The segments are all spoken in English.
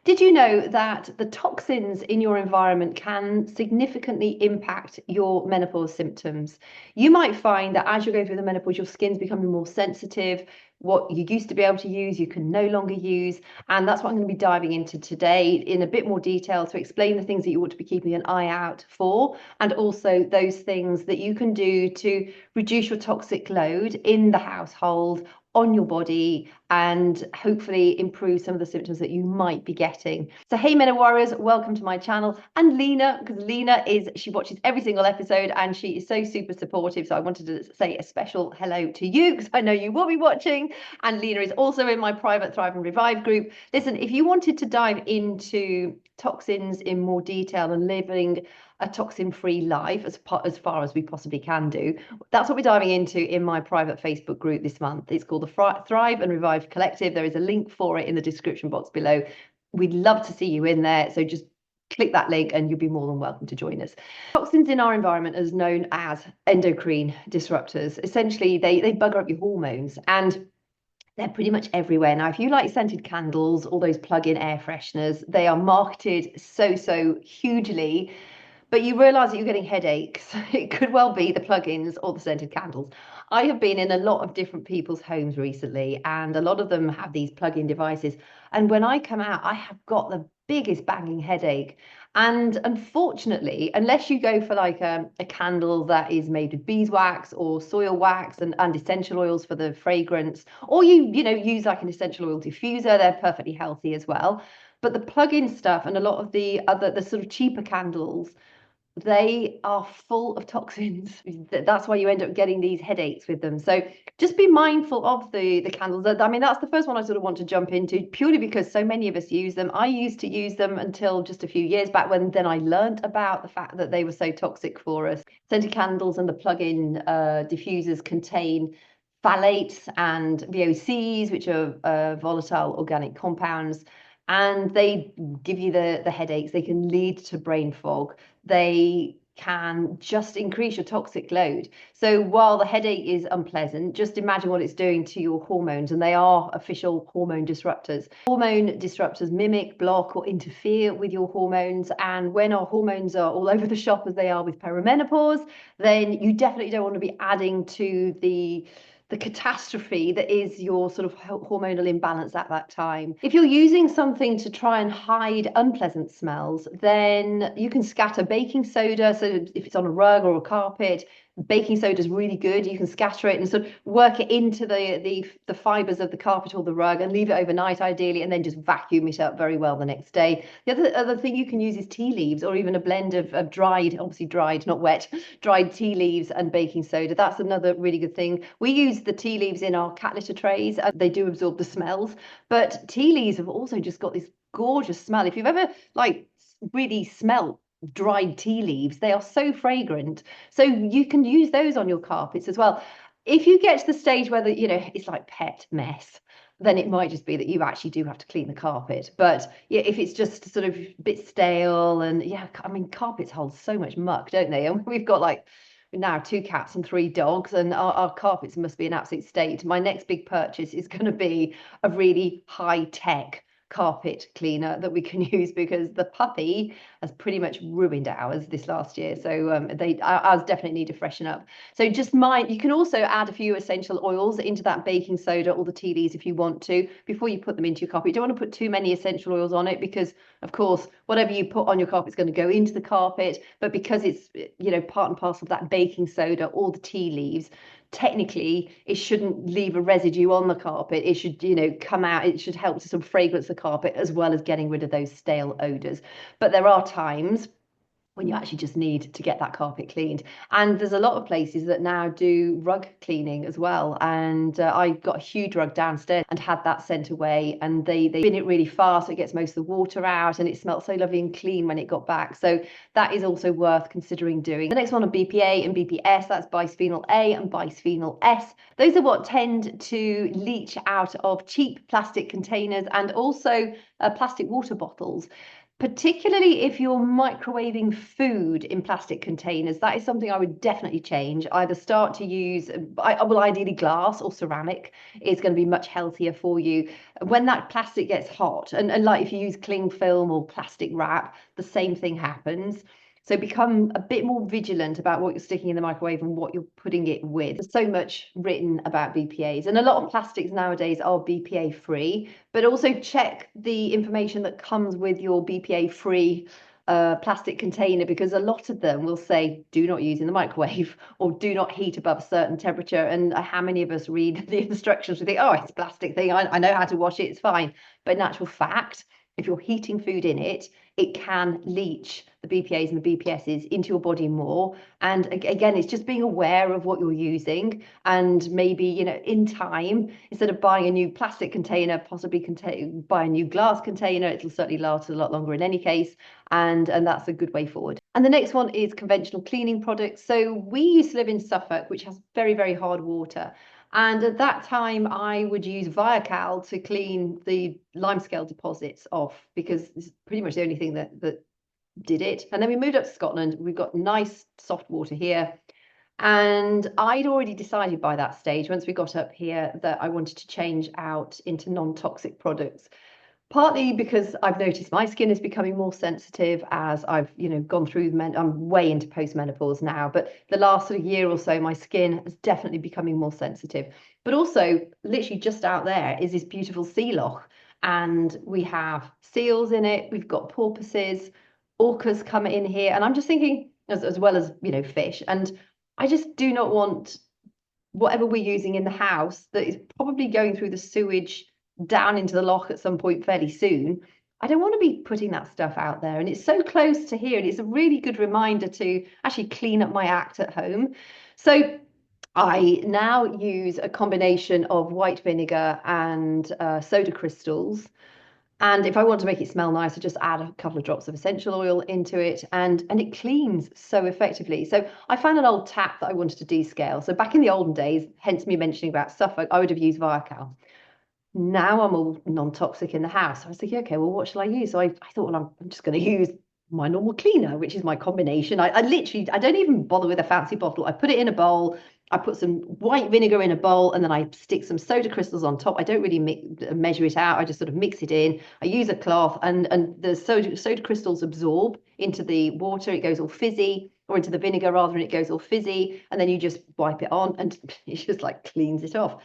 Did you know that the toxins in your environment can significantly impact your menopause symptoms? You might find that as you go through the menopause, your skin's becoming more sensitive. What you used to be able to use, you can no longer use. And that's what I'm going to be diving into today in a bit more detail to explain the things that you ought to be keeping an eye out for, and also those things that you can do to reduce your toxic load in the household, on your body, and hopefully improve some of the symptoms that you might be getting. So hey Mena Warriors, welcome to my channel. And Lena, because she watches every single episode and she is so super supportive. So I wanted to say a special hello to you because I know you will be watching. And Lena is also in my private Thrive and Revive group. Listen, if you wanted to dive into toxins in more detail and living a toxin-free life as far as we possibly can do, that's what we're diving into in my private Facebook group this month. It's called the Thrive and Revive Collective. There is a link for it in the description box below. We'd love to see you in there, so just click that link and you'll be more than welcome to join us. Toxins in our environment is known as endocrine disruptors. Essentially, they bugger up your hormones, and they're pretty much everywhere. Now, if you like scented candles, all those plug-in air fresheners, they are marketed so hugely, but you realize that you're getting headaches. It could well be the plugins or the scented candles. I have been in a lot of different people's homes recently, and a lot of them have these plug-in devices. And when I come out, I have got the biggest banging headache. And unfortunately, unless you go for like a candle that is made with beeswax or soil wax and essential oils for the fragrance, or you know, use like an essential oil diffuser, they're perfectly healthy as well. But the plug-in stuff and a lot of the sort of cheaper candles, they are full of toxins. That's why you end up getting these headaches with them. So just be mindful of the candles. I mean, that's the first one I sort of want to jump into, purely because so many of us use them. I used to use them until just a few years back, when then I learned about the fact that they were so toxic for us. Scented candles and the plug-in diffusers contain phthalates and VOCs, which are volatile organic compounds, and they give you the headaches. They can lead to brain fog. They can just increase your toxic load. So while the headache is unpleasant, just imagine what it's doing to your hormones, and they are official hormone disruptors. Hormone disruptors mimic, block, or interfere with your hormones, and when our hormones are all over the shop, as they are with perimenopause, then you definitely don't want to be adding to the catastrophe that is your sort of hormonal imbalance at that time. If you're using something to try and hide unpleasant smells, then you can scatter baking soda. So if it's on a rug or a carpet, baking soda is really good. You can scatter it and sort of work it into the fibers of the carpet or the rug and leave it overnight ideally, and then just vacuum it up very well the next day. The other thing you can use is tea leaves, or even a blend of dried, obviously dried, not wet, dried tea leaves and baking soda. That's another really good thing. We use the tea leaves in our cat litter trays. They do absorb the smells, but tea leaves have also just got this gorgeous smell. If you've ever like really smelt dried tea leaves, they are so fragrant. So you can use those on your carpets as well. If you get to the stage where it's like pet mess, then it might just be that you actually do have to clean the carpet. But yeah, if it's just sort of a bit stale, and yeah, I mean, carpets hold so much muck, don't they? And we've got like now 2 cats and 3 dogs, and our carpets must be an absolute state. My next big purchase is going to be a really high-tech carpet cleaner that we can use, because the puppy has pretty much ruined ours this last year. So ours definitely need to freshen up. So just mind, you can also add a few essential oils into that baking soda or the tea leaves if you want to, before you put them into your carpet. You don't want to put too many essential oils on it, because of course whatever you put on your carpet is going to go into the carpet. But because it's part and parcel of that baking soda or the tea leaves, technically it shouldn't leave a residue on the carpet. It should come out. It should help to sort of fragrance the carpet, as well as getting rid of those stale odors. But there are times when you actually just need to get that carpet cleaned. And there's a lot of places that now do rug cleaning as well. And I got a huge rug downstairs and had that sent away, and they bin it really fast, so it gets most of the water out, and it smelled so lovely and clean when it got back. So that is also worth considering doing. The next one are BPA and BPS. That's bisphenol A and bisphenol S. Those are what tend to leach out of cheap plastic containers and also plastic water bottles. Particularly if you're microwaving food in plastic containers, that is something I would definitely change. Either start to use, well, ideally glass or ceramic is going to be much healthier for you. When that plastic gets hot, and like if you use cling film or plastic wrap, the same thing happens. So become a bit more vigilant about what you're sticking in the microwave and what you're putting it with. There's so much written about BPAs, and a lot of plastics nowadays are BPA free, but also check the information that comes with your BPA free plastic container, because a lot of them will say do not use in the microwave or do not heat above a certain temperature. And how many of us read the instructions and think, oh, it's a plastic thing, I know how to wash it, it's fine. But in actual fact, if you're heating food in it, it can leach the BPAs and the BPSs into your body more. And again, it's just being aware of what you're using, and maybe, in time, instead of buying a new plastic container, possibly buy a new glass container. It'll certainly last a lot longer in any case, and that's a good way forward. And the next one is conventional cleaning products. So we used to live in Suffolk, which has very, very hard water. And at that time, I would use Viacal to clean the limescale deposits off, because it's pretty much the only thing that did it. And then we moved up to Scotland. We've got nice soft water here. And I'd already decided by that stage, once we got up here, that I wanted to change out into non-toxic products. Partly because I've noticed my skin is becoming more sensitive as I've, gone through I'm way into postmenopause now, but the last sort of year or so, my skin is definitely becoming more sensitive. But also, literally just out there is this beautiful sea loch, and we have seals in it. We've got porpoises, orcas come in here, and I'm just thinking, as well as fish, and I just do not want whatever we're using in the house that is probably going through the sewage down into the loch at some point fairly soon. I don't want to be putting that stuff out there. And it's so close to here. And it's a really good reminder to actually clean up my act at home. So I now use a combination of white vinegar and soda crystals. And if I want to make it smell nice, I just add a couple of drops of essential oil into it, and it cleans so effectively. So I found an old tap that I wanted to descale. So back in the olden days, hence me mentioning about Suffolk, I would have used Viacal. Now I'm all non-toxic in the house. I was thinking, okay, well, what shall I use? So I thought, well, I'm just going to use my normal cleaner, which is my combination. I literally, I don't even bother with a fancy bottle. I put it in a bowl. I put some white vinegar in a bowl, and then I stick some soda crystals on top. I don't really measure it out. I just sort of mix it in. I use a cloth, and the soda crystals absorb into the water. It goes all fizzy, or into the vinegar rather, and it goes all fizzy. And then you just wipe it on, and it just like cleans it off.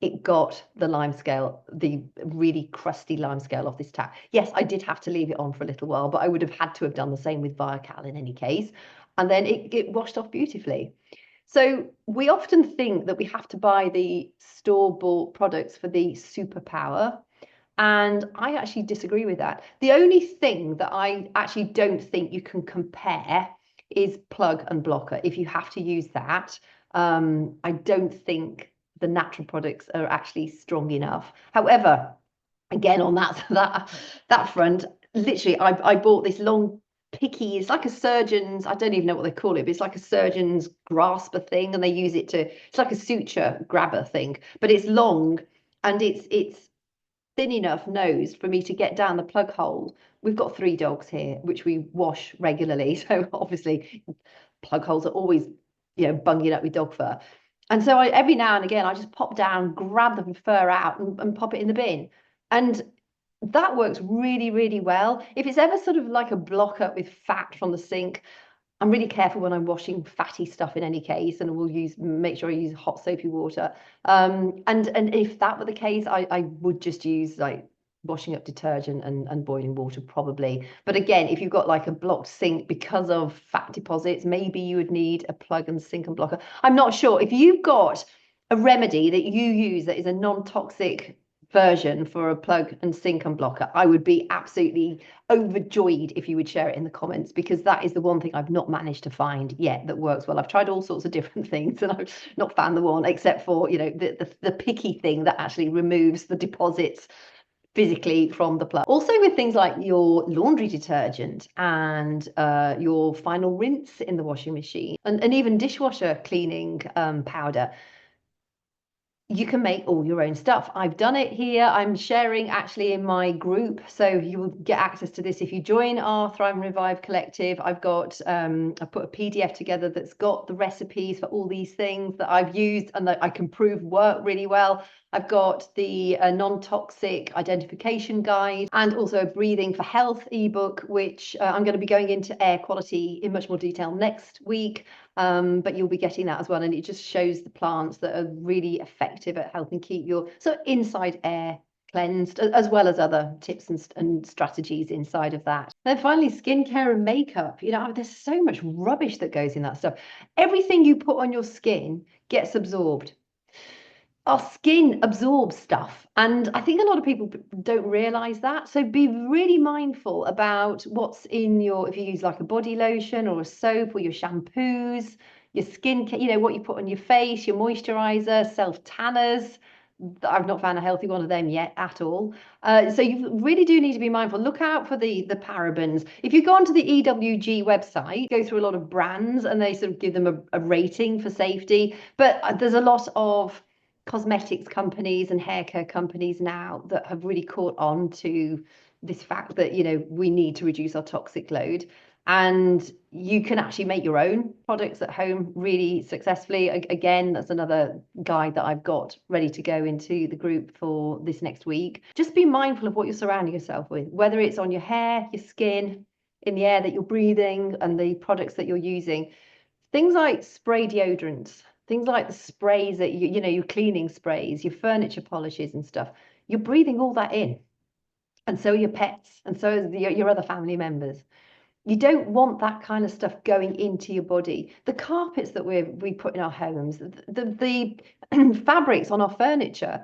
It got the limescale, the really crusty limescale off this tap. Yes, I did have to leave it on for a little while, but I would have had to have done the same with Viacal in any case. And then it washed off beautifully. So we often think that we have to buy the store-bought products for the superpower. And I actually disagree with that. The only thing that I actually don't think you can compare is plug and blocker. If you have to use that, I don't think the natural products are actually strong enough. However, again, on that front, literally, I bought this long picky, it's like a surgeon's, I don't even know what they call it, but it's like a surgeon's grasper thing, and they use it to, it's like a suture grabber thing, but it's long, and it's thin enough nose for me to get down the plug hole. We've got 3 dogs here, which we wash regularly, so obviously plug holes are always, bunging up with dog fur. And so every now and again, I just pop down, grab the fur out, and pop it in the bin. And that works really, really well. If it's ever sort of like a block up with fat from the sink, I'm really careful when I'm washing fatty stuff in any case, and make sure I use hot soapy water. And if that were the case, I would just use like washing up detergent and boiling water probably. But again, if you've got like a blocked sink because of fat deposits, maybe you would need a plug and sink and blocker. I'm not sure. If you've got a remedy that you use that is a non-toxic version for a plug and sink and blocker, I would be absolutely overjoyed if you would share it in the comments, because that is the one thing I've not managed to find yet that works well. I've tried all sorts of different things, and I've not found the one, except for the picky thing that actually removes the deposits physically from the plug. Also with things like your laundry detergent and your final rinse in the washing machine, and even dishwasher cleaning powder. you can make all your own stuff. I've done it here. I'm sharing actually in my group. So you will get access to this if you join our Thrive and Revive collective. I've got, I put a PDF together that's got the recipes for all these things that I've used and that I can prove work really well. I've got the non-toxic identification guide and also a breathing for health ebook, which I'm going to be going into air quality in much more detail next week. But you'll be getting that as well. And it just shows the plants that are really effective at helping keep your sort of inside air cleansed, as well as other tips and strategies inside of that. And then finally, skincare and makeup. There's so much rubbish that goes in that stuff. Everything you put on your skin gets absorbed. Our skin absorbs stuff, and I think a lot of people don't realize that. So be really mindful about what's in if you use like a body lotion or a soap or your shampoos, your skin, what you put on your face, your moisturizer, self tanners. I've not found a healthy one of them yet at all. So you really do need to be mindful. Look out for the parabens. If you go onto the EWG website, go through a lot of brands and they sort of give them a rating for safety, but there's a lot of cosmetics companies and hair care companies now that have really caught on to this fact that we need to reduce our toxic load, and you can actually make your own products at home really successfully. Again, that's another guide that I've got ready to go into the group for this next week. Just be mindful of what you're surrounding yourself with, whether it's on your hair, your skin, in the air that you're breathing, and the products that you're using. Things like spray deodorants, things like the sprays that your cleaning sprays, your furniture polishes and stuff, you're breathing all that in. And so are your pets, and so is your other family members. You don't want that kind of stuff going into your body. The carpets that we put in our homes, the fabrics on our furniture,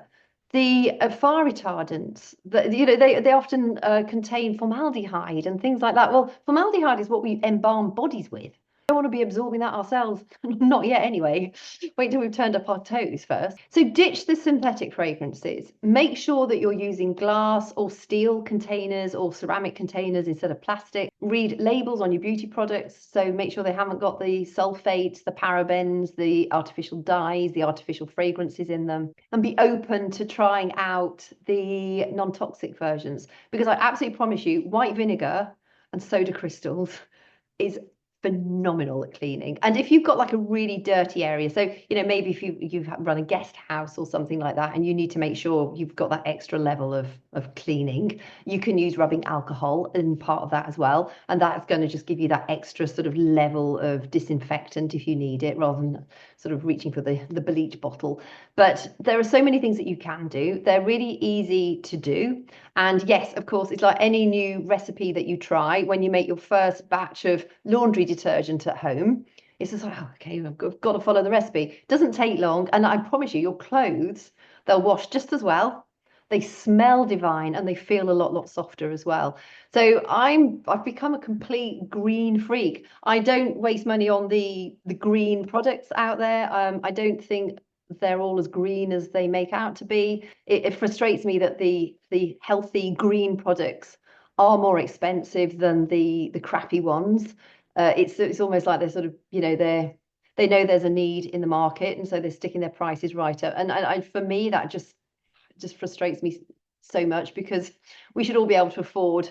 the fire retardants, they often contain formaldehyde and things like that. Well, formaldehyde is what we embalm bodies with. Don't want to be absorbing that ourselves. Not yet anyway. Wait till we've turned up our toes first. So ditch the synthetic fragrances. Make sure that you're using glass or steel containers or ceramic containers instead of plastic. Read labels on your beauty products. So make sure they haven't got the sulfates, the parabens, the artificial dyes, the artificial fragrances in them. And be open to trying out the non-toxic versions, because I absolutely promise you, white vinegar and soda crystals is phenomenal at cleaning. And if you've got like a really dirty area, so maybe if you run a guest house or something like that, and you need to make sure you've got that extra level of cleaning, you can use rubbing alcohol in part of that as well, and that's going to just give you that extra sort of level of disinfectant if you need it, rather than sort of reaching for the bleach bottle. But there are so many things that you can do. They're really easy to do. And yes, of course, it's like any new recipe that you try. When you make your first batch of laundry detergent at home, it's just like, oh, okay, I've got to follow the recipe. It doesn't take long. And I promise you, your clothes, they'll wash just as well. They smell divine and they feel a lot softer as well. So I've become a complete green freak. I don't waste money on the green products out there. I don't think they're all as green as they make out to be. It frustrates me that the healthy green products are more expensive than the crappy ones. It's almost like they're sort of they know there's a need in the market, and so they're sticking their prices right up. And for me, that just frustrates me so much, because we should all be able to afford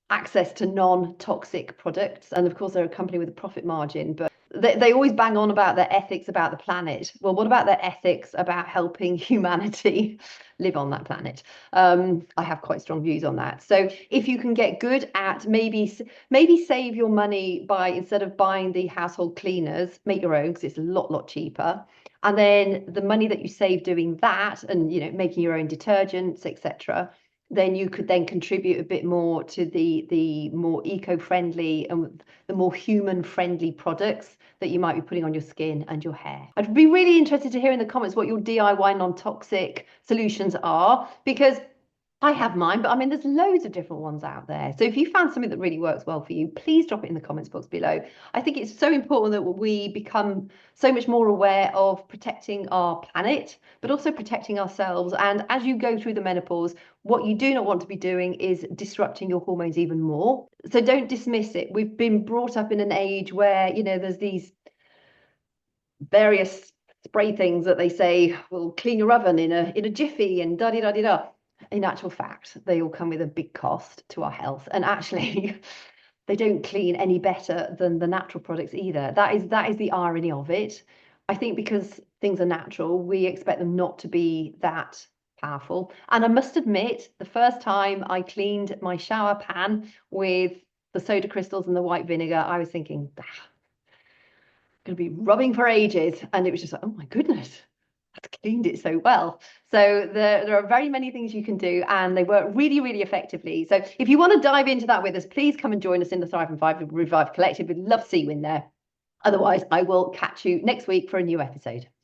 access to non-toxic products. And of course, they're a company with a profit margin, but they always bang on about their ethics about the planet. Well, what about their ethics about helping humanity live on that planet? I have quite strong views on that. So if you can get good at maybe save your money by, instead of buying the household cleaners, make your own, because it's a lot cheaper. And then the money that you save doing that, and making your own detergents, etc., then you could then contribute a bit more to the more eco-friendly and the more human-friendly products that you might be putting on your skin and your hair. I'd be really interested to hear in the comments what your DIY non-toxic solutions are, because I have mine, but I mean, there's loads of different ones out there. So if you found something that really works well for you, please drop it in the comments box below. I think it's so important that we become so much more aware of protecting our planet, but also protecting ourselves. And as you go through the menopause, what you do not want to be doing is disrupting your hormones even more. So don't dismiss it. We've been brought up in an age where, there's these various spray things that they say will clean your oven in a jiffy and da da da da. In actual fact, they all come with a big cost to our health, and actually, they don't clean any better than the natural products either. That is the irony of it. I think because things are natural, we expect them not to be that powerful. And I must admit, the first time I cleaned my shower pan with the soda crystals and the white vinegar, I was thinking, going to be rubbing for ages. And it was just like, oh my goodness, that's cleaned it so well. So there are very many things you can do, and they work really, really effectively. So if you want to dive into that with us, please come and join us in the Thrive and Revive Collective. We'd love to see you in there. Otherwise, I will catch you next week for a new episode.